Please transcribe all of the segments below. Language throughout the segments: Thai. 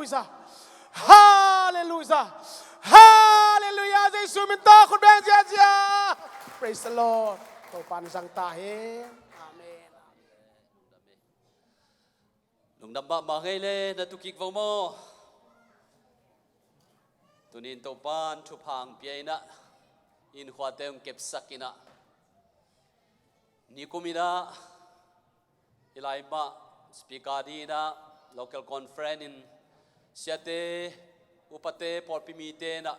Hallelujah Hallelujah Hallelujah ใจสูมินตาคุณแบงค์เจียเจีย Praise the Lord ตัวปันสังตาเฮอาเมนลุงดำบะมาให้เลยนะตุกิกวงโมตุนินตัวปานทุพังเปียนะอินขวาเต็มเก็บสักินะนิคุมินะอิไลมาสปีกาดีนะ local conference in เสียเตอุปเตปอลปิมีเตนะ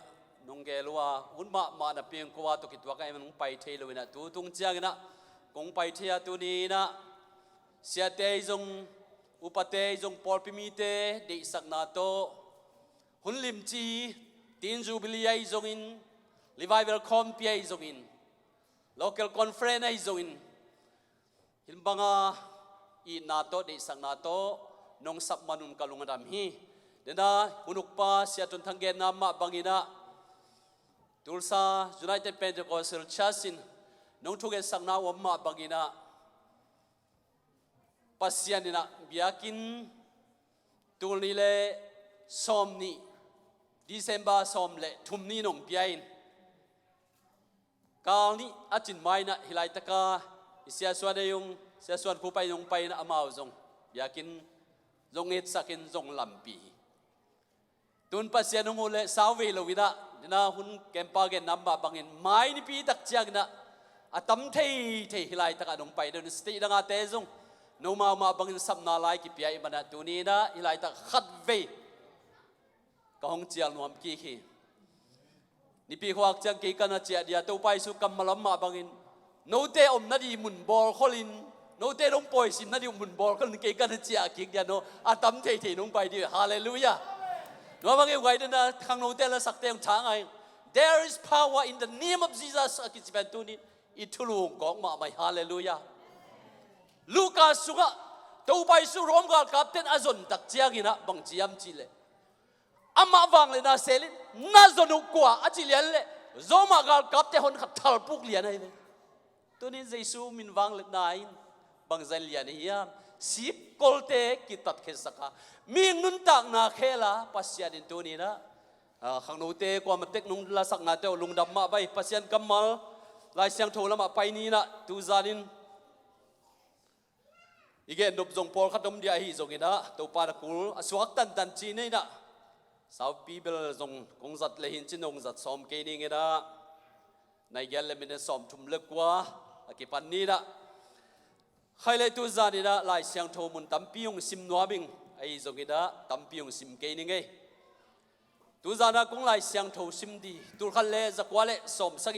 นงเกลัวอุนมานะเพียงกว่าตุกิตวะกันมันไปเทลวินะตูตุงเจียงนะกงไปเทียตุนีนะเสียเตจงอุปเตจงปอลปิมีเตเดสักนาโตหุนลิมจีตีนจูบิลีไอจงอินรีไวเวลคอมเปียจงอิน local conference ไอจงอินหินบังอาอีนาโตเดสักนาโตนงสับมานุนกะลุงดำฮีเดน่าหุนุกป้าเสียจนทั้งเกณฑ์น้ำมาบังอินะตุลซา United Pentecostal Church นงทุกเกสักนาวมาบังอินะปัสยานินะบิอากินตุลนี่เลสอมนี่December สอมเลทุมนี่นงเปียอินกาลนี้อาจินไม่นะฮิไลตะกาเสียส่วนเดียงเสียส่วนคู่ไปยงไปนะอามาจงอยากกินจงเอ็ดสักินจงลำปีตุนปัสยานงโอเลสาวเวลวินะนะหุ่นเกมปาเกนนับบะบังอินไม่นี่ปีตักเจียงนะอาตั้มเทฮิไลตะกานงไปเดินสติดังอาเตจงโนมาบังอินสับนาลายกิเปียอิมันนะตุนีนะฮิไลตะขัดเวก็ห้องเจียงนวมกี่ขีนี่ปีขวักจังกี่กันนะเจียเดียตัวไปสุกัมมาลำมาบังอินโนเตอมนาดีมุนบอลขลินโนเตลงปอยสินาดีมุนบอลขลินกี่กันนะเจียกี่เดียโนอาตั้มเทลงไปดิฮาเลลูยาโนบังอินไว้เดินนะข้างโนเตละสักเตียงช้างไง There is power in the name of Jesus อากิจเป็นตัวนี้อิทุลุงกองมาไม่ฮาเลลูยาลูกาสุกะตัวไปสุรวมกับกัปตันอาจนตักเจียกินะบังเจียมจิเลอามาวังเลยนะเซลินน่าสนุกกว่าอาจิเลียนเลยโซมากัลกับแต่คนขัดทัลปุกเลียนให้เลยตัวนี้เยซูมินวังเลยนายบางใจเลียนเฮียสิบกอลเตกิตัดเคสกามีนุนตักนาเคลาปัสยาดินตัวนี้นะข้างโนเตกว่ามันเต็กนุนละสักนาเตอลุงดำมาไปปัสยันกัมมัลลายเสียงโทรมาไปนี้นะตูซานินอีกเอ็นดบจงพอลขัดดมเดียฮีจงอินะตัวปาร์กุลสวักตันจีนี่นะสาวปีเบลจงคงจัดเลยหินจินงจัดสอมเกนิงนะในเกลเลมินสอมทุ่มเล็กกว่าอากิปันนี้นะใครเลยตัวจานี่นะลายเสียงโทมุนตั้มปียงซิมนัวบิงไอ้จงอินะตั้มปียงซิมเกนิงไงตัวจานะคงลายเสียงโทซิมดีตัวขันเล่จักว่าเล่สอมสัก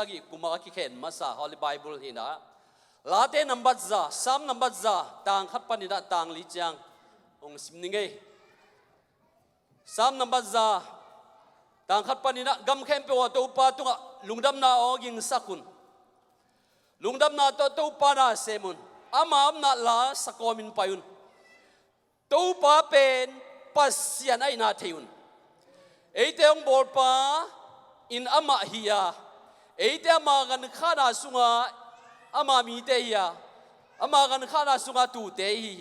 กิกุมากิเข็นมาซาฮอลลีไบเบิลหินะลาเตนัมบัตซาซัมนัมบัตซาต่างขัดปันนี่นะต่างลิจังองซิมนิงไงสามนับจ้าต่างขัดปนินะกำเข้มเปว่าตัวปาตุงะลุงดำนาอกิงสักุนลุงดำนาตัวปานาเซมุนอามาอมนาลาสกอมินไปยุนตัวปาเป็นปัสยานัยนาเทยุนเอเตองบอลปาอินอามาฮิยาเอเตอามากันข้านาสุงาอามามีเตียอามากันข้านาสุงาตูเตฮี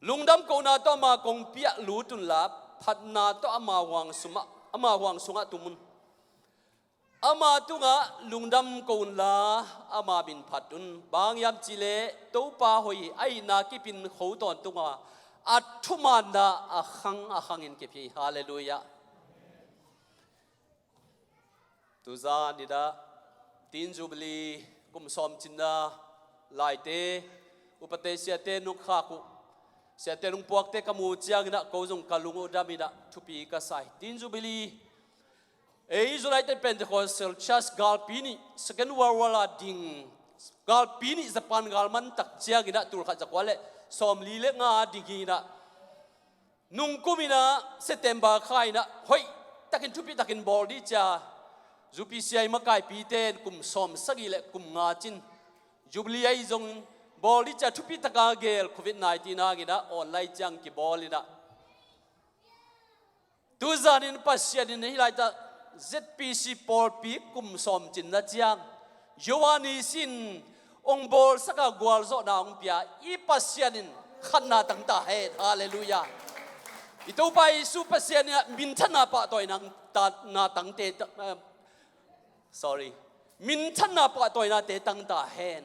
ลุงดำกูนาตัวมากงเปียลูตุนลาพัดนาตัวอามาวังสุงะตุมุนอามาตุงะลุงดำกูนลาอามาบินพัดตุนบางยามจิเลตัวปาหอยไอนากิปินเขาตอนตุงะอัดทุมานาอาขังอินเก็บฮีฮาเลลูยาตุซานิดาตีนจูบลีกุมสอมจินนาลายเตอุปเตเสียเตนุขาคุเสียเตนุปวกเตกมูเจียงนะเขาจงกาลุงอุดามินะทุปีกษัยตีนจูบิลีUnited Pentecostal Church กาลปีนี้ Second World War ดิ่งกาลปีนี้จะปันกาลมันตักเจียงนะตุลขัดจักว่าเล่สอมลีเล็กงาดิ่งนะนุ่งกุมินะเซตเทมเบอร์ใครนะเฮ้ยตักินทุปีตักินบอลดีจ้า UPCI มาไกลปีเตนกุมสอมสักอีเล็กกุมงาจิน Jubilee ไอจงบอลดีจ้าทุปีตักอาเกลโควิด-19 นากินะออนไลน์จังกีบอลนะตัวจานินปัสยานินฮิไลตาZPC ปอลปีกุมสอมจินนะจังยาวานิสินองบอลสักกวาลโซนาองเปียอีปัสยานินขันนาตั้งตาเฮดฮาเลลูยา ito pa isu pasyan niya mintan na pa toy nang na tang te sorry mintan na pa toy na te tang ta hen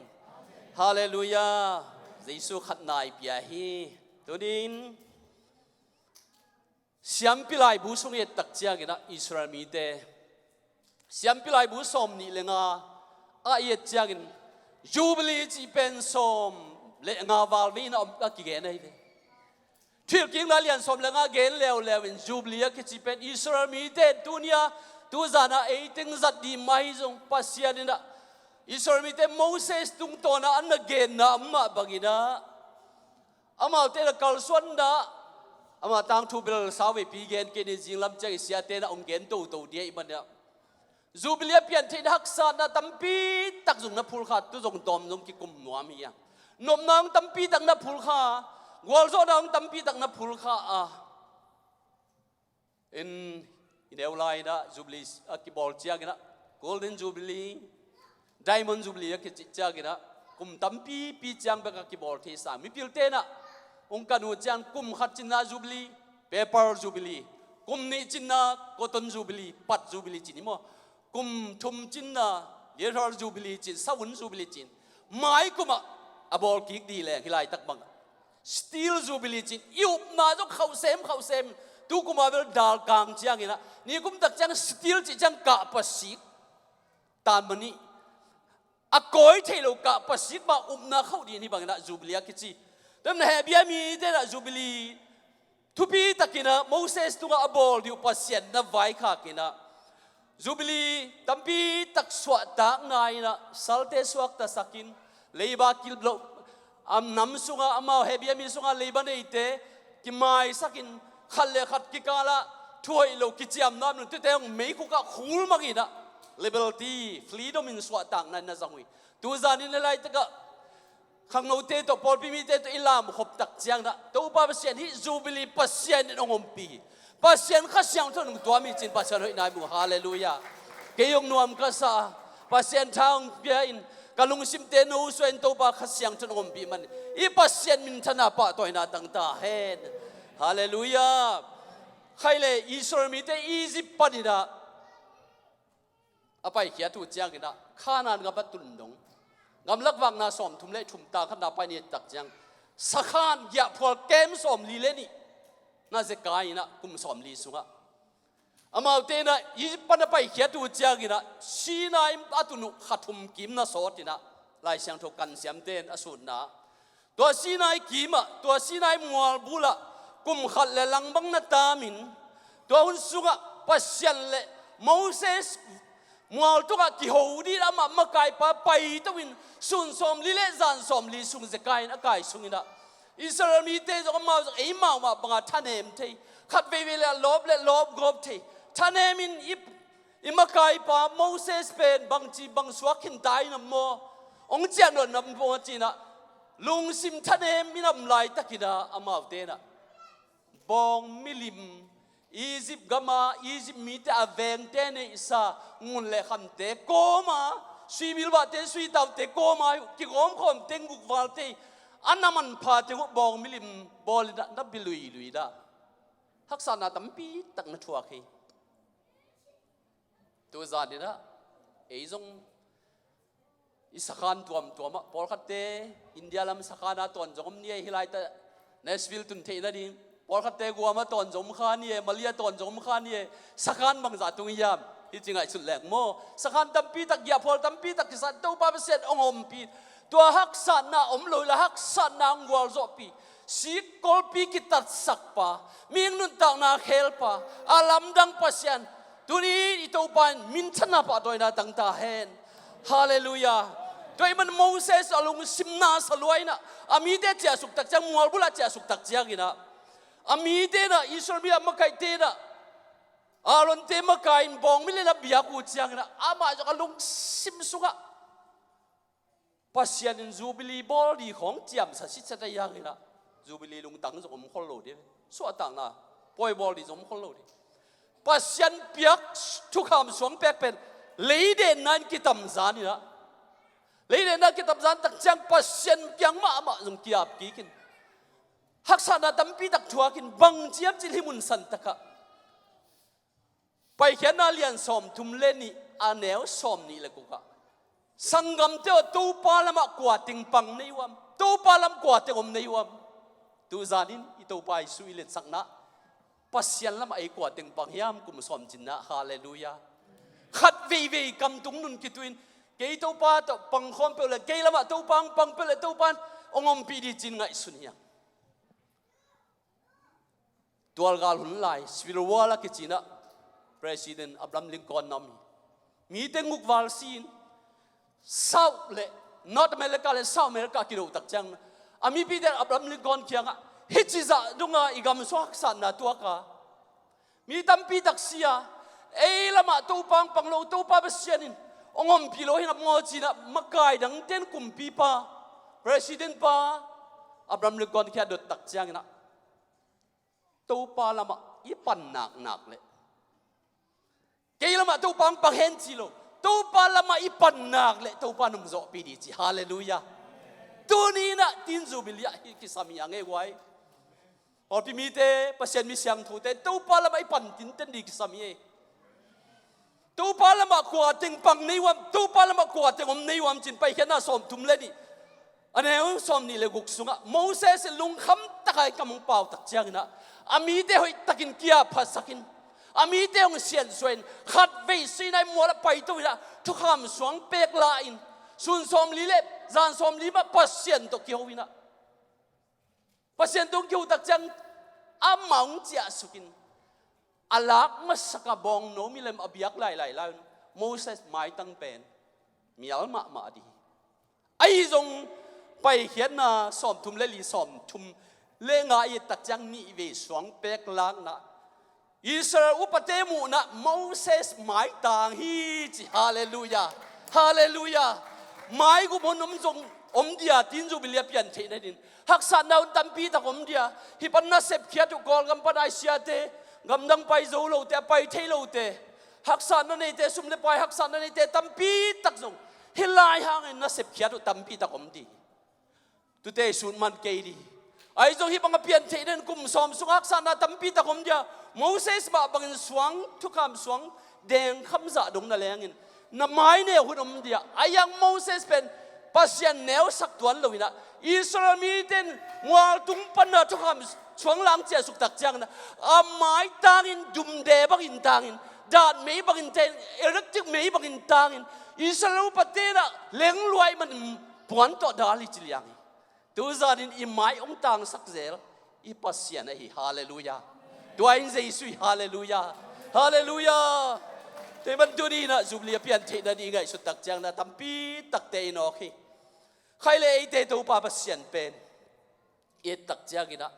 hallelujah Giêsu khat nai pia hi tudin siam pilai bu sung ye tak chia gina Israel mi te siam pilai bu som ni lenga a ye chia gin Jubilee chi pen som le nga wal vi na ka ki ge nei thil king la lian som lenga gen lew in Jubilee ki chi pen Israel mi te dunia tu zana eiting zat di mai jong pasian ina Israel mi te Moses tung to na an gen na amma bagina ama te la kal suan da ama tang thu bil sawe pi gen ke ni jinglam chai sia te na gen to dia iban ya Jubilee pian the hak sa na tampi tak jung na phul kha tu jong dom jong ki kum nuam hi ya nom nang tampi tak na phul kha wal zo nang tampi tak na phul kha a in eulai da Jubilee ki bol chia gina golden Jubilee Diamond Jubilee ki chia gina kum tampi pi chiang ba ka ki bol the sa mi pil te na ong kanu chiang kum khat chinna Jubilee paper Jubilee kum ni chinna cotton Jubilee pat Jubilee chin mo kum thum chinna leather Jubilee chin sawun Jubilee chin mai kuma abol ki di le hilai tak bang steel Jubilee chin yup na jo khau sem tu kuma bel dal kang chiang ina ni kum tak chang steel chi chang ka pasik tan mani a koi thelo ka pasik ba na khau di ni bang na Jubilee ki chi dem na hebia mi te na Jubilee thupi takina Moses tunga abol di upasyan na vai kha kina Jubilee tampi tak swa ta ngai na salte swak ta sakin leiba kil blo am nam sunga ama hebia mi sunga leiba nei te ki mai sakin khalle khat ki kala thuai lo ki chiam nam tu te mei khu ka khul magina liberty freedom in swa ta na zangui tu zanin lai ta ka khang no te to pol pi mi te to ilam khop tak chiang da to pa pasien hi Jubilee pasien in ongom pi pasien kha siang thon to mi chin pasien hoi nai mu hallelujah ke yong nuam ka sa pasien thang bia in kalung sim te no suen to pa kha siang thon ongom pi man I pasien min thana pa to na tang ta hen hallelujah khaile Israel mi te Egypt panida apai khia tu chiang ina khanan ga batul dong ngam lak wang na som thum le thum ta khan na pa ni tak chang sakhan ya phol kem som li le ni na ze kai na kum som li sunga amau te na I pan pa khia tu chang ina sinai atunu khathum kim na sotina lai siang tho kan siam ten asun na to sinai kima to sinai mual bula kum khat le lang bang na tamin to hun sunga pasyan le Moses mual tu ka ki hodi ama makai pa pai to win sun som li le zan som li sung ze kai na kai sungina Israel mi te zo ma zo ei ma wa banga thanem the khat ve ve le lob gop the thanem in I makai pa Moses pen bang chi bang swakin dai na mo ong chian no nam bo chi na lung sim thanem minam lai takina ama te na bong milim Egypt gama Egypt mi te aveng te ne isa ngun le kham te koma sui bil ba te sui taw te koma ki gom khom tenguk wal te anaman pha te bong milim bol da bilui da haksa na tampi tak na thua khi tu za ni da ei jong isakhan tuam pol khatte India lam sakhana ton jom ni hilai ta Nashville tun the na ding pol khatte guama ton jom khan ni malia ton jom khan ni sakhan bang za tung yam hi chingai chut lek mo sakhan tampi tak ya phol tampi tak ki san to pa set ongom pi to hak sa na om loi la hak sa na ngwal zo pi si kol pi ki tat sak pa ming nun tak na khel pa alam dang pasyan tuni ito pan min thana pa toina tang ta hen hallelujah toy man Moses alung simna saluaina amide chia suk tak chang mual bula chia suk tak chia gina amide na Israel mi amakai te na alon te makai bong mi le na bia ku chiang na ama jo alung sim sunga pasien in Jubilee bol di khong chiam sa sit sa ta ya gina Jubilee lung tang zo om khol lo de so tang na poi bol di zom khol lo de pasien piak thu kham som pek pen leide nan ki tam zani na leide nan ki tam zan tak chang pasien piang ma zong kiap ki kin ฮักษานาตั้มปีตักทัวกินบังเจียบจิลิมุนสันตะกะไปเขียนนาเลียนสอมทุมเลนี่อาเนวสอมนี่เลยกูกะสังกัมเตอตูปาลมะกวาดติงปังในวัมตูปาลมกวาดติงอมในวัมตูจานินอิตูไปสุยเลนสักนะปัสยันละมาไอกวาดติงปังยามกุมสอมจินนะฮาเลลูยาขัดวีกำตุงนุนกิตุอินเกยตูปาตปังคอมเปลเกยละมาตูปังปังเปลตูปันองอมปีดีจินไงสุนียตัวกาลหุนไลสวิลวาลกิจินะPresident Abraham Lincoln nami meeting muk valsin South le North America le South America kilo tak chang ami Peter Abraham Lincoln kianga hichiza dunga igam swak san na tuaka mi tampi taksia e lama to pang panglo to pa basianin ongom pilo hin mo china makai dang ten kumpi pa President pa Abraham Lincoln kia dot tak chang na to pa lama ipan nak le kaya lama tu pang panghen silo, tu pa lama ipan nak le, tu pa numzo pidi si, hallelujah. Tu ni na tin Jubilee kisami ang eway. Or pimite pasien mi siyang tute, tu pa lama ipan tinten di kisami. Tu pa lama kuating pang niwam, tu pa lama kuating niwam chin pa ikena som tumle ni. Ano som ni le guksunga, Moses lungkham takay kamong pau tak siyang na. Amite hoy takin kia pasakin. Ami te ong sian suen khat vei sinai mo la pai to ila thu kham suang pek la in sun som li le zan som li ma pasien to kiu ina pasien to kiu tak chang amang chia sukin alak masaka bong no milem abiak lai Moses mai tang pen mial ma di ai zong pai hian na som thum le li som thum le nga i tak chang ni ve suang pek lang na Israel upatemu na Moses mai tang hi chi hallelujah hallelujah mai gu mon om dia tin Jubilee pian the na din haksan naun tampi ta om dia hi pan na sep khia tu gol gam panai sia te gam dang pai zo lo te pai the lo te haksan na nei te sum le pai haksan na nei te tampi tak zong hi lai hang na sep khia tu tampi ta om di tu te sun man ke di ai zong hi bang pian the den kum som sung haksan na tampi ta om dia Moses ba bangin suang tukam suang deng khamza dong na lengin na mai ne hunom dia ayang Moses pen pasien neo sak tuan lowina Israel mi ten wal tung pan na tukam suang lang chia suk tak chang na amai tangin dum de bangin tangin dat mei bangin ten electric mei bangin tangin Israel patena leng luai man puan to dali chiliang tu zanin i mai ong tang sak zel i pasien hi hallelujah Tuain Jesu hallelujah hallelujah teman tu ni na Jubilee pian the na di ngai sutak chang na tampi tak te no khi khai le te to pa pasien pen e tak chang ina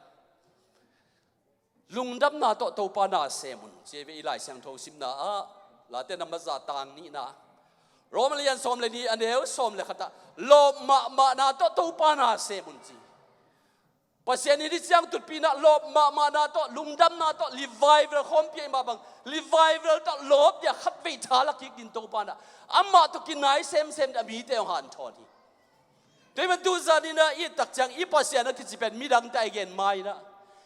lungdam na to pa na semun je ve ilai sang tho sim na a la te nam za tang ni na Romalian som le ni aneu som le khata lo ma na to pa na semun ji pasien ini siang tut pina lob ma na to lungdam na to revival khompie ma bang revival to lob ya khat ve thala ki din to pa na amma to kinai sem da mi te han thoni te man tu zanina i tak chang i pasien na kichipen midang ta again mai na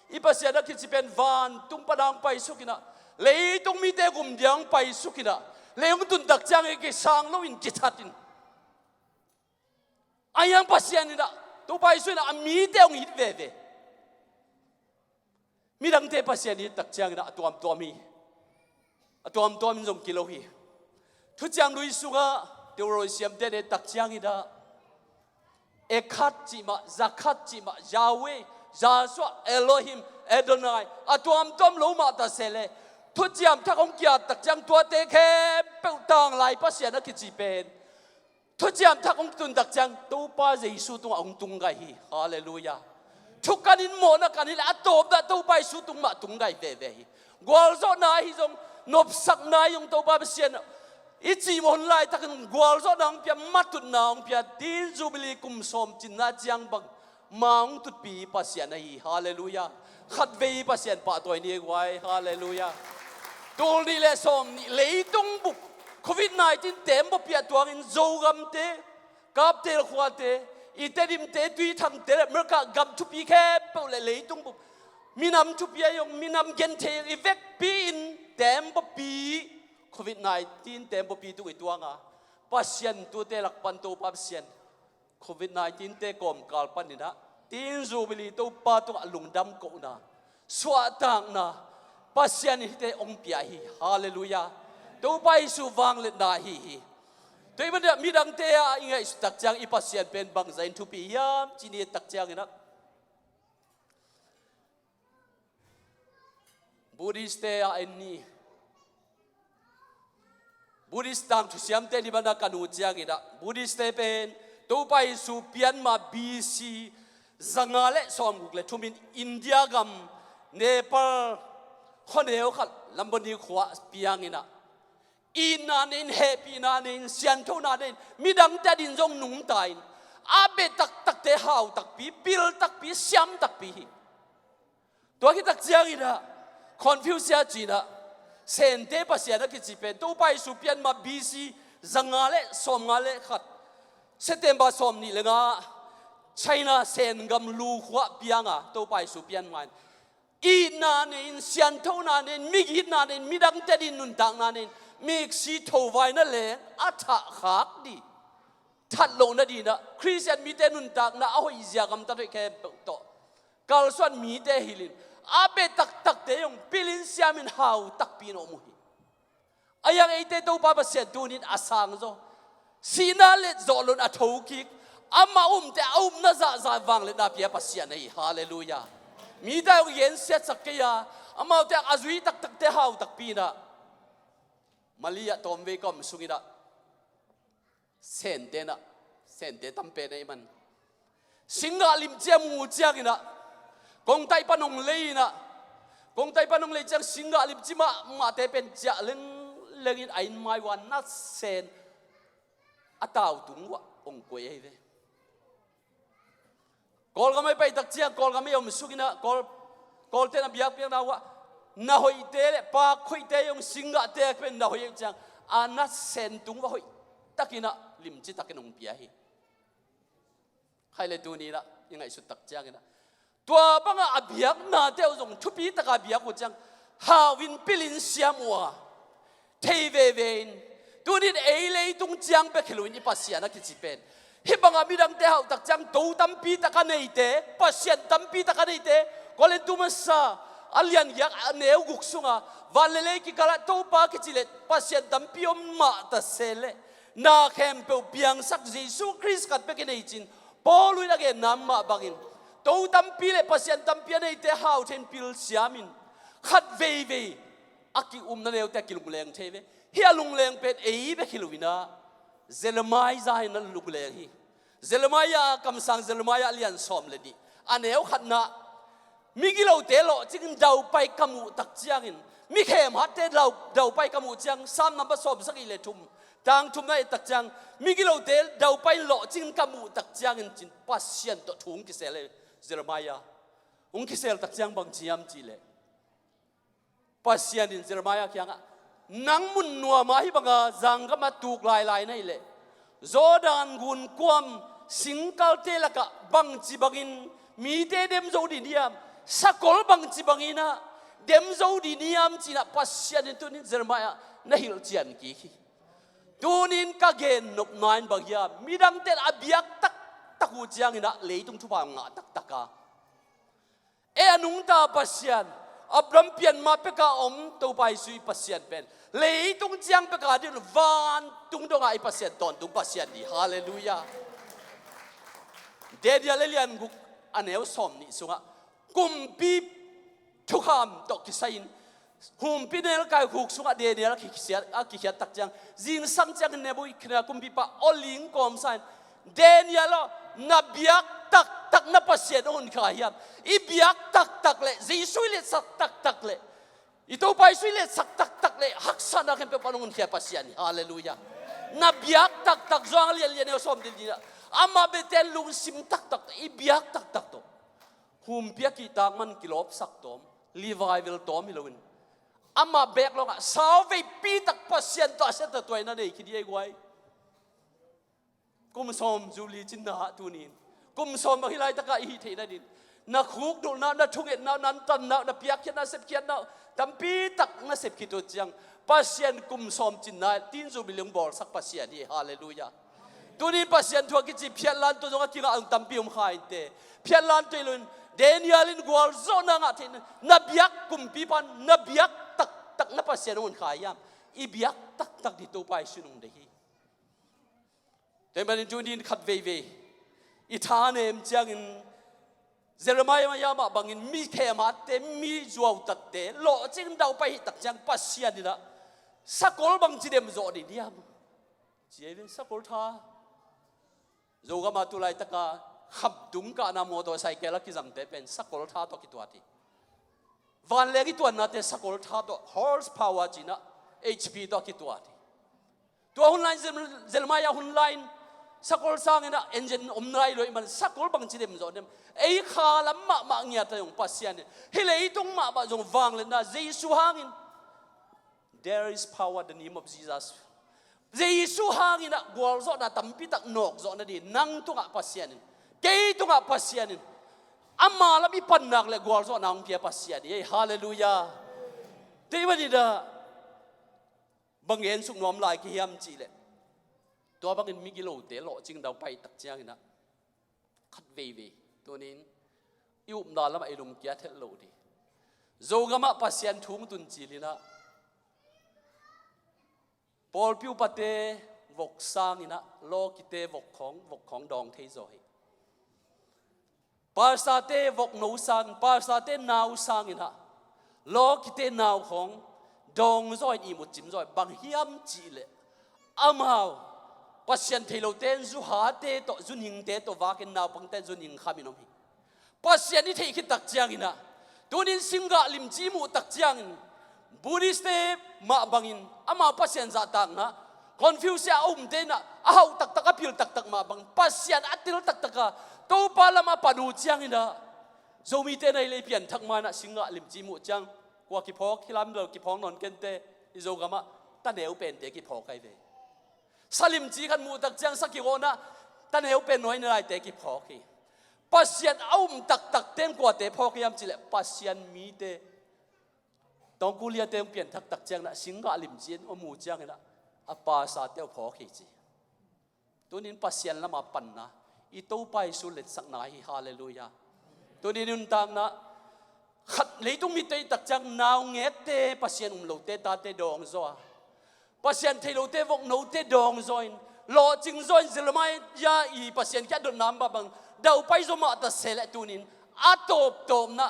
i pasien na kichipen van tung padang pai sukina le tung mi te gum diang pai sukina le ung tun tak chang e ke sang lo in kichatin ayang pasien ni da tu pai suina ami te ong hit ve mi dang te pasien ni tak chang na tuam mi jong kilo hi thu chang lui suga teuro siam te ne tak chang ida ekhat chi ma zakat chi ma Yahweh Joshua Elohim Adonai atuam lo ma ta sele thu chiam thak ong kia tak chang tua te khe peu tang lai pasien na ki chi pen thu chiam thak ong tun tak chang to pa Jesu tung ong tung gai hi hallelujah thu kanin mo na kanin atop da to pa Jesu tung ma tung gai ve hi gwal zo na hi jong nop sak na yung to pa pasien ichi mon lai takan gwal zo nang pia matut na ong pia tin Jubilee kum som chin na chiang bang maung tut pi pasien na hi hallelujah khat ve pasien pa toy ni wai hallelujah tol ni le som ni leitung buk COVID-19 tempo pia tuang in zogam te kap te khwa te อีเตดิมเตตุยทำเตะเมื่อกำทุปีแค่เปล่าเลยตรงบุมีนำทุปียงมีนำเกนเทอีเวกปีนเต็มปีโควิด-19เต็มปีตุยตัวงาปัสยันตัวเตลักปันตัวปัสยันโควิด-19เตกอมกาลปันนี่นะตีนจูบิลีตัวปาตัวลุงดำกูนะสวดต่างนะปัสยันฮิเตองเปียฮีฮาเลลูยาตัวไปสู่วังเลนาฮีตัวมันมีดังเตะยังไงตักจางอีปัสยันเป็นบางใจทุปียามจีนีตักจางนะบูริสเตะอันนี้บูริสตังทุเสียมเตลิบันดากันูจางนะบูริสเตเป็นตัวไปสู่เปียนมาบีซีจังเลสอมกุกเลทุมินอินเดียกัมเนปาลคนเดียวขัดลำบากขวาเปียงนะอินนานินเฮปีนานินเซียนโทนานินมีดังแต่ดินจงนุ่งตายอาเบตักตักเตหาวตักปีปิลตักปีเสียมตักปีตัวที่ตักเจียงนะคอนฟิวเซียจีนะเซนเตปัสยานักกิจเป็นตัวไปสุเปียนมาบีซีจังเลสอมงาเลขัดเซเตมบาสอมนี่เลยงาไชน่าเซนกัมลูขวาเปียงอ่ะตัวไปสุเปียนมันอีนานินเซียนโทนานินมิกินานินมีดังแต่ดินนุนตังนานินมีสีโทไว้นั่นแหละอัฐขักดีทัดลงนั่นดีนะคริสเตียนมีแต่นุนตักนะเอาอิจฉากำตัดแค่โตกัลส่วนมีแต่ฮิลินอาเบตักตักเตยงปิลินเสียมินหาวตักปีนอมุฮิอายังไอเตตัวป้าเสียดูนินอาสังโซสีน่าเล็ดจอลุนอัฐูกิกอามาแต่น่าจะวังเลยนาเปียปัสยานี่ฮาเลลูยามีแต่เย็นเสียสักเกียอามาแต่อาจุยตักตักเตหาวตักปีนะมาลียตอมเวกอมสุงินะเซนเตนะเซนเตตัมเปนไอมันสิงห์ลิมเจียมูเจียกินะกงไตปนงเลยนะกงไตปนงเลยจังสิงห์ลิมจิมาเตเป็นเจลิงเลงินไอไมวันนัดเซนอัตาวตุงวะองกวยเวกอลก็ไม่ไปตักเจียกอลก็ไม่ยอมสุกินะกอลเตนะเบียกเปียกนะวะน่าหอยเตะปากคุยเตะยงสิงห์เตะเป็นน่าหอยจังอานัดเซนตุงวะหอยตักินะลิมจิตักินองเปียฮีใครเลยดูนี่ละยังไงสุดตักเจียกันนะตัวบังอาเบียกน่าเตะจงทุบีตักอาเบียกกูจังฮาวินปิลินเซียมัวเทเวเวนตัวนี้เอเลยตุงจังไปขลุ่ยนี่ปัสยานักจิเป็นฮิบังอามีดังเตะตักจังตูตัมปีตักกันเนเตปัสยาตัมปีตักกันเนเตก็เลยดูมันซาอัลยันยักเนวกุกซุงะวันเลกิกาลตูปากิจิเลปัสยาตัมปีอมมาตัสเซเลนาเข้มเปียวเปียงสักเยซูคริสต์กัดไปกินไอจินพอลุยนักเอ็นน้ำมาบังอินตูตัมปีเลปัสยาตัมปีเนเตหาวเทนพิลเซียมินขัดเวเวอากินั่นเอวแต่กิลุงเลงเทเวเฮียลุงเลงเป็นเอเบกิลุวินาเซลมาอิซาฮินัลลุงเลงฮีเซลมายากำสังเซลมายาเลียนสอมเลดีอันเอวขัดนะมิกิโลเตโลจึงดาวไปกมูตักเจียงินมิเข้มฮัตเตดาวไปกมูเจียงซ้ำนำผสมสักอิเลทุมทางทุมในตักเจียงมิกิโลเตดาวไปโลจึงกมูตักเจียงินจินปัสยันตัวถุงกิเซเลเซลมายาองกิเซลตักเจียงบางเจียมจีเลปัสยันดินเซลมายาเคียงนังมุนนัวมาฮิบังจังก็มาถูกลายนั่นเลยโจดานกุนความสิงคัลเตลกะบังจีบังอินมีเตเดมโจดีนิยามสักคนบังจีบังอินะเดมโจดีนิยามจีน่ะปัสยันดินตัวนี้เซลมายาน่าฮิลเจียนกี่ตัวนี้ก็เกณฑ์นกนายบังยามีดังเตอเบียกตักหูเจียงอินะเลยตุงทุบางะตักกะนุงตาปัสยันอับรมเปลี่ยนมาเป็นกาอมตัวไปสุยปัสยันเป็นเลยตุงเจียงเป็นกาดิลวานตุงดงไอปัสยันตอนตุงปัสยันดีฮาเลลูยาเดียเลเลียนกุอันเอวสอมนี่สุงะกุมปีทุกคำตกกิสัยหุมปีเนลกายหุกสุงะเดียลกิเสียกิเขียตักจังจินสังจังเนบุยขณะกุมปีปะอลิงกอมสันเดียลนับยักตักนับปัสยันอุ่นขายามอีบยักตักเลยจีสุยเลสักตักเลยอีตัวไปสุยเลสักตักเลยฮักษานักเก็บปนอุ่นเขียปัสยันฮาเลลูยานับยักตักจวงเลียนเอวสอมดีนี่อามาเบเตนลุงซิมตักอีบยักตักโตหุมเปียกีตางมันกิโลบสักตอมลีวายเวลตอมฮิโลวินอามาเบกลงอ่ะสาวเวปีตักปัสยันตัวเส้นตัวนั่นเองคิดยังไงกุมสอมจูลีจินนาตูนิน กุมสอมบางทีไรตะกะอีเทนดินนักคุกดูนะนักทุ่งเอ็ดนะนั้นตันนะนักเปียกเขียนนะเสพเขียนนะตั้มปีตักนะเสพขีดตัวจังปัสยันกุมสอมจินนะตีนจูบิลงบอลสักปัสยันนี่ฮาเลลูยาตัวนี้ปัสยันทัวกิจิเพียรลันตัวจงกิงอังตั้มปีขายเตเพียรลันตัวลุนเดนิอาลินกวาลโซนังอาทินนับยักกุมปีพันนับยักตักนับปัสยันอุ่นขายยามอีบยักตักดิตัวไปสุนุงเดฮีแต่มันตัวนี้ขัดเวอีท่าเนมจังอินเซรมายมายามาบังอินมีเทมาเตมีจวาวตัดเตโลจิงดาวไปตักจังปัสยานี่ละสักคนบังจีเดมโจดิเดียมเจียเป็นสักคนท่าโจกมาตุไลตะกาขับดุงกานามอเตอร์ไซค์ลักกิจังเตเป็นสักคนท่าตัวกิตัวทีวันเล็กตัวนั้นเตสักคนท่าตัว horse power จีน่ะ HP ตัวกิตัวทีตัวหุ่นไลน์เซรมายาหุ่นไลน์สักคนสร้างเนะเอนจินอมไรเลยมันสักคนบางทีเดมจอดเดมไอ้ขาลำมาเงียตยงปัสยานี่เฮเลยตรงมาบะจงวางเลยนะเจสุหางิน there is power in the name of Jesus เจสุหางินนะกวลจอดนะตั้มปีตักนกจอดนะดีนั่งตรงอ่ะปัสยานี่เกยตรงอ่ะปัสยานี่อามาละมีปันนักเลยกวลจอดนั่งเพียปัสยานี่ฮาเลลูยาที่วันนี้นะบางเอ็นสุกน้อมลายกี่ยามจีเลยตัวบางคนมีกิโลเตะหล่อจริงดาวไปตักเจ้ากินะขัดเวตัวนี้อิวมดาลมาไอลุมเกียเทโลดีโจกามาปัสยันทุ่งตุนจีลินะปอลพิวปะเตวกสร้างกินะโลกิเตวกของดองเทโซยปาสาเตวกนูสังปาสาเตนาวสังกินะโลกิเตนาวของดองซอยอีมุจิมซอยบางเฮียมจีเลอามาวปัสยันเทโลเตนจุหาเตโตจุนิงเตโตวากินนาวปังเตจุนิงขามินอมีปัสยันนี่เทคิดตักเจียงินะตัวนี้สิงกะลิมจีมูตักเจียงินบูริสเตมาบังอินอามาปัสยันจัตังนะคอนฟิวเซียอุ้มเตนะอ้าวตักพิลตักมาบังปัสยันอัติลตักตัวปาลมาปานูเจียงินะโซมีเตในเลยเปลี่ยนทักมานะสิงกะลิมจีมูจังกว่ากิพอกคิลามเดลกิพองนอนเกนเตอิโซกามะตาเนวเป็นเตกิพอกไกเวสลิมจีกันมูตักจังสักกี่คนนะตาเนวเป็นน้อยในไรเตกิพอกีปัสยันเอาตักเต็มกว่าเตพอกียามจีเลปัสยันมีเตต้องกุลียเต็มเปลี่ยนตักจังนะสิงกะลิมจีนอมูจังนะอปาสาเตวพอกีจีตัวนี้ปัสยันละมาปันนะอีโตไปสุเลตสักนาฮิฮาเลลูยาตัวนี้นุนตังนะขัดเลยต้องมีเตตักจังนาวเงเตปัสยันโลเตตาเตดองโซปัสยันเทโลเตวกโนเตดองโซนโลจิงโซนเซลไม่ยาอีปัสยันแค่โดนน้ำบังดาวไปโซมาตัดเซเลตุนินอาตบนะ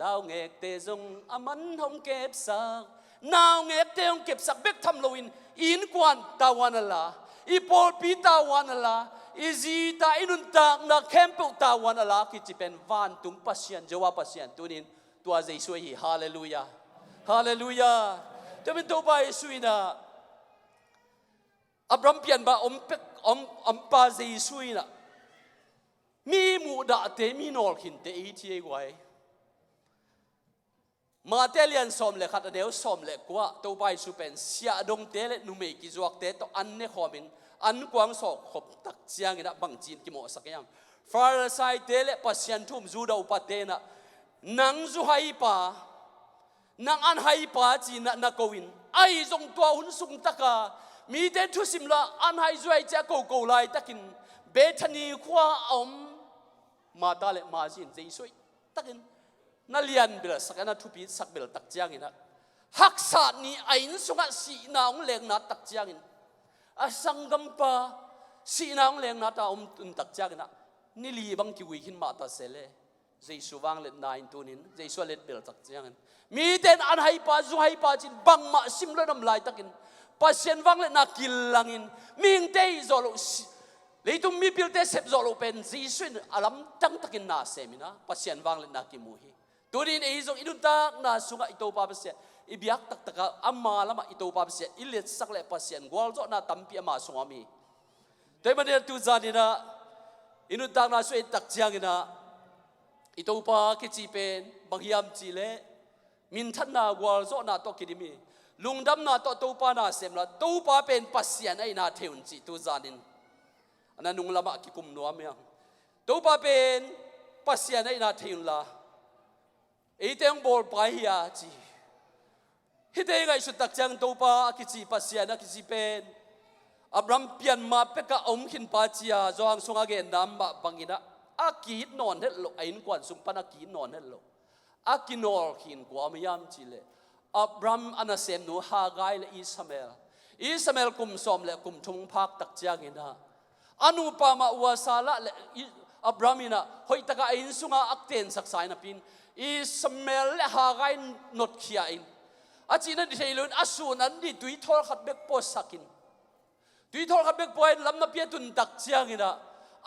ดาวเงกเตจงอามันหงเก็บสักนาวเงกเตหงเก็บสักเบกทำโลวินอินกวนตาวันละอีโปลปีตาวันละอีจีตาอินุนตากนักเข้มปุตาวันละคิดจะเป็นวันตุงปัสยันจวาปัสยันตุนินตัวเจสุยฮาเลลูยาฮาเลลูยาจะเป็นตัวไปสุยนะอับรัมเปลี่ยนบ่อมปาเจสุยนะมีมูดาเตมีนอลขินเตอีทีเอไว้มาเตเลียนสอมเลขัดเดียวสอมเลกว่าตัวไปสุเป็นเสียดงเตเลนุเมกิจวักเตตัวอันเนขอมินอันกวางสอกขบตักเสียงนะบังจีนกิโมสักอย่างฟาร์ไซเตเลปัสยันทุ่มจูดาวปะเตนะนังจูไฮปานังอันไฮปาจีนะนักวินไอจงตัวหุ่นสุงตะกามีเดนทุสิมละอันไฮจวยจะโกไลตะกินเบทนีขวาอมมาตาเลมาจินเจสวยตะกินนั่นเลียนเบลสักนัดทุปีสักเบลตักเจียงินนะฮักษานี้ไอ้นสุงะสีนางเลงนัดตักเจียงินอาสังกัมปาสีนางเลงนัดตาอมตุนตักเจียงินนะนี่ลีบังกิวิขินมาตาเซเลเจสุวังเลนนายตุนินเจสวเลนเบลตักเจียงินมีเดนอันไฮปาจูไฮปาจินบังมาซิมเลนน้ำลายตะกินปัสยันวังเลนักกิลลังินมิงเตยโซโลเลยตุ้มมีพิลเตเซปโซโลเป็นจีสุนอลัมตั้งตะกินนาเซมินะปัสยันวังเลนักกิมูฮีตัวนี้เอซงอินุตักนาสุงะอิโตปาปัสยันอิบิยักตักตะกะอามาละมาอิโตปาปัสยันอิเลตสักเลปัสยันกวลโซนาตัมปีอามาสุงามีแต่มันเดินตุจานีนะอินุตักนาสุเอตักเจียงนะอิโตปาคิจิเป็นบางยามจีเลมินทันนากวลโซนาโตกิดิมีลุงดำนาโตตูปานาเซมละตูปาเป็นปัสยันไอนาเทอุนจิตุจานินอันนั้นนุงละมากิคุมนัวเมียง ตัวป้าเป็นปัสยาในนาทีละไอ้เตียงบอลไปยาจีฮิตเองไงสุดตักจังตัวป้าคิดจีปัสยานะคิดจีเป็นอับรัมเปลี่ยนมาเป็กกะอมขินปาจียาจางสงอาเกนน้ำบะบังอินะอากีดนอนเฮลโลไอ้นกวนสุปนักกีนอนเฮลโลอากินอลขินกว่าไม่ยามจีเลอับรัมอันเซมนูฮากายและอิสมาเอลกุมสอมและกุมทุงพักตักจางอินะอนุปามาวาซาละและอับรามินะหอยตะกะอินสุงาอักเตนสักสายนับปินอิสมาเอลและฮากายนดขียอินอาจีนันดิเทลุนอาสูนันดิตุยทอลขัดเบกโพสักินตุยทอลขัดเบกโพยลำนับเปียตุนตักจางอินะ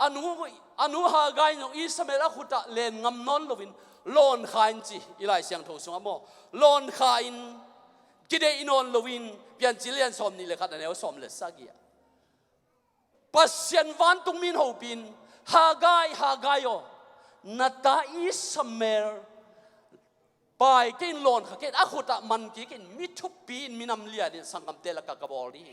อนุฮากายนอิสมาเอลขุตะเลนงำนอนลวินลอนขายจีอีไลเสียงโทสุงอโมลอนขายกิเดอินอนลวินเปลี่ยนจิเลียนสอมนี่เลยขัดอันเอวสอมเลสสักยาปัสยันวันตุมินหูปินฮากายโอนาตาอิสเมลไปกินลอนขัดอาขุตะมันกินมิทุปีนมินำเลียดิสังกัมเตลกะกบอลี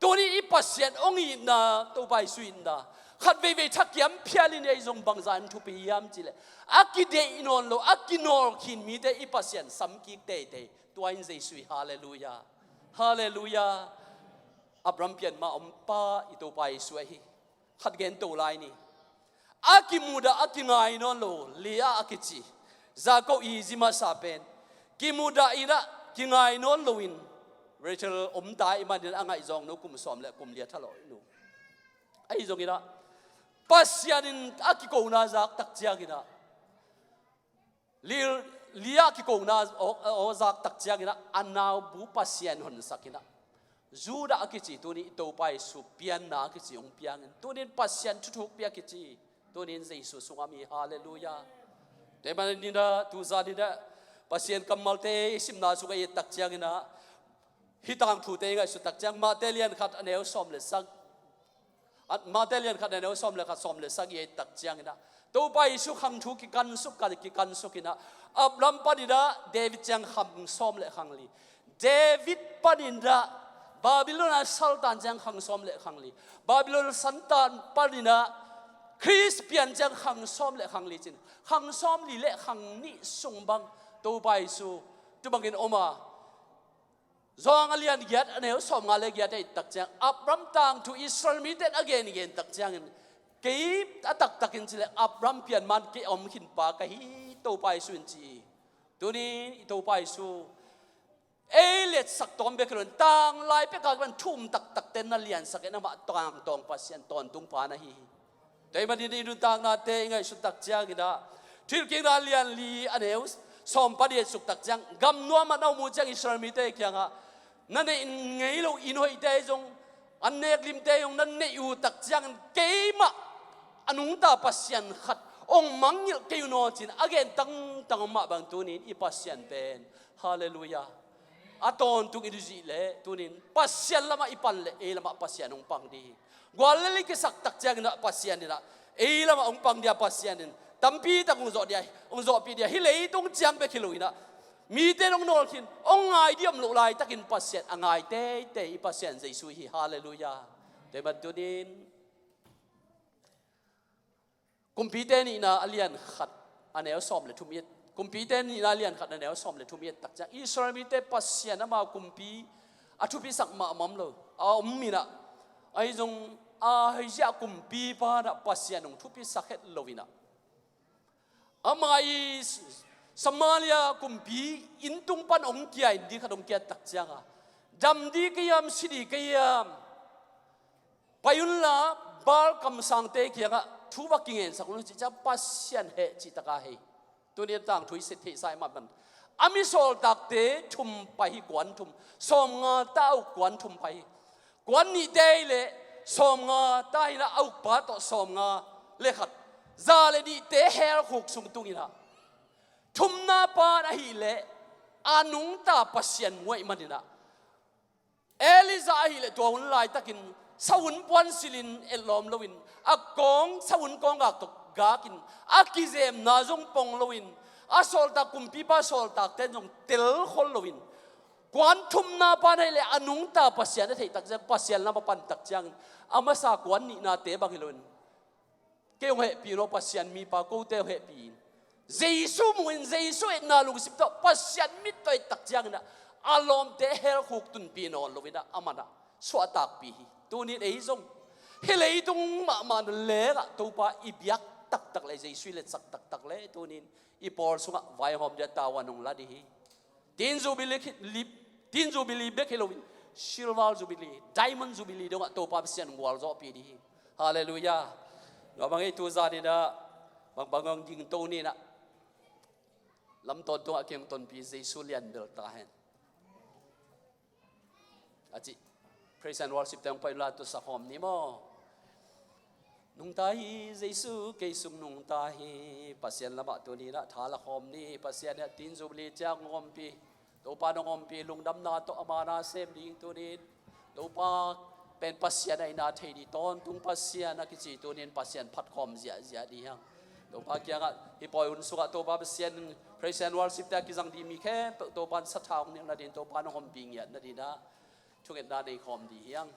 ตัวนี้อีปัสยันองอีนาตัวไปสุอินดาขัดเวทักยามเพียลินไอจงบังซานทุปียามจิเลอากิเดอินอนโลอากินอลขินมีเดอีปัสยันสัมกิเตตัวอินเจสุยฮาเลลูยาฮาเลลูยาอับรัมเปลี่ยนมาอมป้าอิตัวไปสวยขัดเกนตัวลายนี่อากิมูดาอากิงายนอนโลเลียอากิจีจากก็อีจิมาซาเป็นกิมูดาอินะกิงายนอนโลวินเรเชลอมตายมาเดินอ่างไอจองนุกุมสอมและกุมเลียทะเลาะนูไอจงอินะปัสยานินอากิโกนาจากตักเจียกินะเลียกิโกนาโอจากตักเจียกินะอันนาวบุปัสยานหันสักินะจูดาอากิจีตัวนี้ตัวไปสุเปียนนาอากิจีองเปียนตัวนี้ปัสยันทุกเปียกิจีตัวนี้เจสุสุงามีฮาเลลูยาแต่มันนี่นะตุซาดีนะปัสยันกัมมัลเตสิมนาสุกายตักเจียกินะฮิตามทูเตงไอสุตักเจียงมาเตเลียนขัดอันเอวสอมเลสักมาเตเลียนขัดอันเอวสอมเลขัดสอมเลสักยัยตักเจียงนะตัวไปสุขังทุกิกันสุกันกิกันสุกินะอับลัมปานิดาเดวิดเจียงขังสอมเลขังลีเดวิดปานิดาบาบิโลนสัลตันจังขังสอมเลขังลีบาบิโลนสันตันปานินะคริสเปียนจังขังสอมเลขังลีจินขังสอมลีเลขังนี่ส่งบังตัวไปสู่ตัวบังกินออกมาจองอเลียนเกียรติอันเดียวสอมงาเลเกียรติตักจังอับรัมตังทูอิสราเอลมิเต็ดอเกนตักจังเก็บตักกินสิเลอับรัมเปียนมันเกี่อมขินปากะฮีตัวไปสู่อินจีตัวนี้ตัวไปสู่เอเลตสักตอมเบกลุนต่างลายเปกกันทุ่มตักเต้นนั่นเลียนสักนั่นมาตองปัสยันตอนตุงปานะฮีแต่มันนี่ดูต่างนาเตงไงสุดตักจังกินะที่กินนั่นเลียนลีอันเดียวสอมปะเดียสุดตักจังกำนัวมันเอามูจังอิสราเอลมิเตกยังอ่ะนั่นเองไงเราอินโฮอิเตจงอันเนกลิมเตยงนั่นเนยูตักจังเกมะอนุตาปัสยันขัดองมังยิลเกยูโนจินอเกนตั้งมาบางตัวนี้อีปัสยันเป็นฮาเลลูยาอาตอนตุกิดุจิเลตัวนี้ปัสยันละมาอีปันเลเอละมาปัสยันองปังดีกว่าเลยกิสักตักจังนะปัสยันนี่ละเอละมาองปังเดียปัสยันนี่ตั้มปีตั้งองจอดเดียองจอดปีเดียฮิเลตรงจังเบคิลุยนะมีเต้นองโนคินองไงเดียมลุกลายตะกินปัสยันองไงเต้อีปัสยันใจสุยฮาเลลูยาแต่บัดตัวนี้กุมพีเตนี่นะอเลียนขัดอันเอวสอมเลยทุมีกุมพีเตนี่นะอเลียนขัดอันเอวสอมเลยทุมีตักจังอิสราเอลมีเตปัสยันนะมากุมพีอาทุพีสักมามัมเลยมีนะไอ้จงให้ยากุมพีปานะปัสยันองทุพีสักเฮตโลวินะมาไอสมาเลียกุมพีอินตุงปันองเกียอินดีขัดองเกียตักจังจำดีกิยามสิดีกิยามไปยุนละบาลคำสั่งเตกิยังทุบกิเงินสักคนที่จะปัสยันเหตุจิตกาเหตัวนี้ต่างทุยสิทธิสายมาบันอามิโซลตักเตทุมไปกวนทุมสมงาเต้ากวนทุมไปกวนนี่เดย์เลยสมงาใต้ละเอาปะต่อสมงาเลขัดซาเลดีเตเฮลขุกสุงตุงินะทุมนาปานะฮิเลอานุงตาปัสยันมวยมันนี่นะเอลิซาฮิเลตัวหุ่นลายตะกินสาวน์ปวนสิลินเอลลอมลวินอากงสาวน์กองกากตกกากินอากิเซมนาจงปองลวินอาโซลตากุมปีปาโซลตาเตนจงเตลขลลวินกวนทุมนาปานให้เลอนุงตาปัสยันได้ตักจะปัสยันลำปันตักจังอามาสากวนนี่นาเตบังฮิลวิน kêu hệ pi nó pasian mi pa câu teo hệ pi Giêsu muốn Giêsu na lung sip to pasian mi toi tak jang na alom te hel khuk tun pi non lovina amana swa tak pi tu ni ei zong helei tung ma le ga to pa ibyak tak le Giêsu le sak tak le tu ni I por sunga vai hom ja tawanong la di hi tin Jubilee bek Halloween silver Jubilee diamond Jubilee dong to pa pasian wal zo pi di hallelujah ngabang itu za ni na bang jing to ni na lam ton to akem ton pi Giêsu lian bel ta hen achi praise and worship tang pai la to sa hom ni mo nung ta hi Giêsu ke sum nung ta hi pasian lama to ni na thala hom ni pasian ha tin Jubilee chang ngom pi to pa ngom pi lung dam na to amana sem ding to ni to pa pen pasian ai na thei di ton tung pasian na ki chi to nin pasian phat khom zia di hang to pa kya ga hi poi un suka to pa pasian praise and worship ta ki jang di mi khe to pan sa thang ni na din to pa ngom ping ya na di na chuket na dei khom di hiang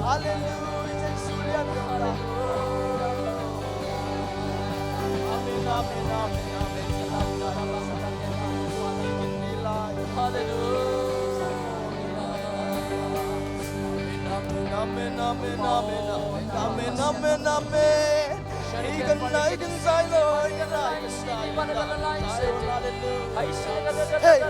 Hallelujah, Jesus, Hallelujah. Amen, amen, amen, amen. Amen, amen, amen, amen, amen, amen. Ikan naikan sayo, ikan naikan sayo, hallelujah. Hey,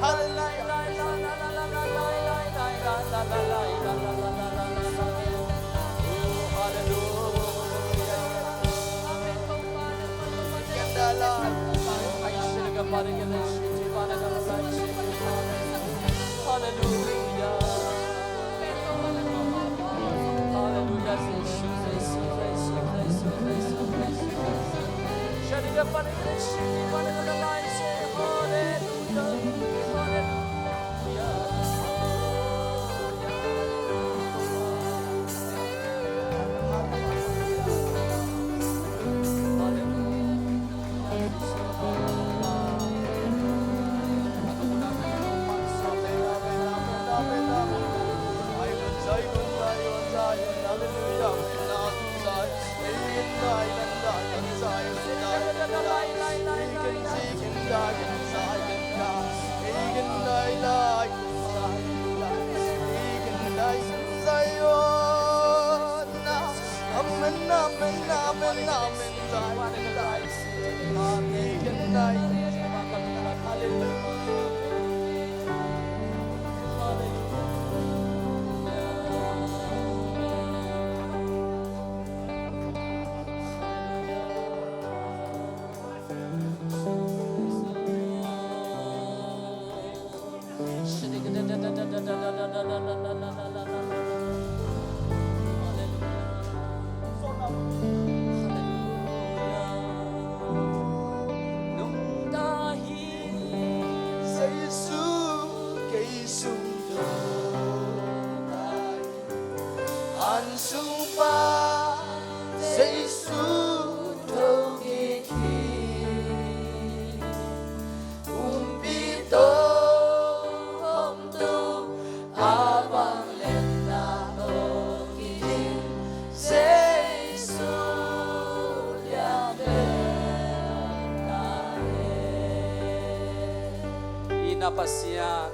Napasyan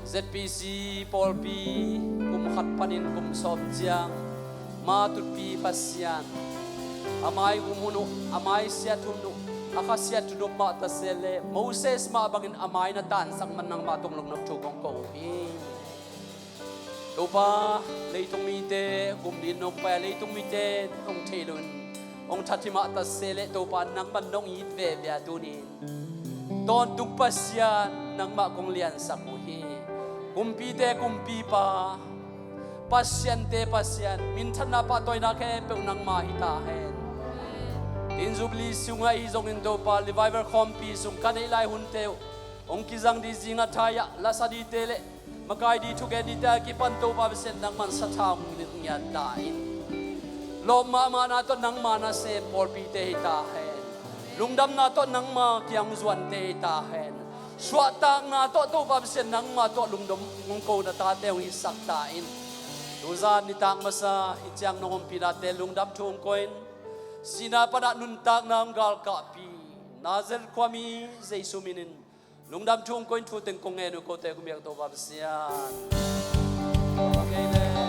ZPC Polpi kumkat panin kumsobjang matutpi pasyan amay umuno amay siya tuno akasya tuno matasele Moses mabangin amay na tansang man ng matunglong ng tugong ko Lupa leitong mite kumdinong pa leitong mite ong telun ong tatima tasele lupa nang manong itve biadunin Don tung pasyan ng makong sa kuhi. Kumpite kumpipa. Pasyente pasyan. Minsan na patoy na kepe unang mahitahin. Din Jubilee sunga izong indo pa. Revival kompi sung kanilay hunteo. Ong kizang di zinga taya. Lasa di tele. Magkay di tuge di dagi panto pa pasyan ng man sa taong niyan dain. Loma nato ng mana se polpite hitahin. Lungdam nato nang makiang Suan te tahen. Swatang nato to babsen nang mato lungdam ngko na tatew isaktain. Tuzan ni tang masa ityang nong pinate lungdam tung koin. Sinapana nuntang nang gal kapi. Nazel kwami zay suminin. Lungdam tung koin tuteng kong enu kote kumiyak to babsian. Okay.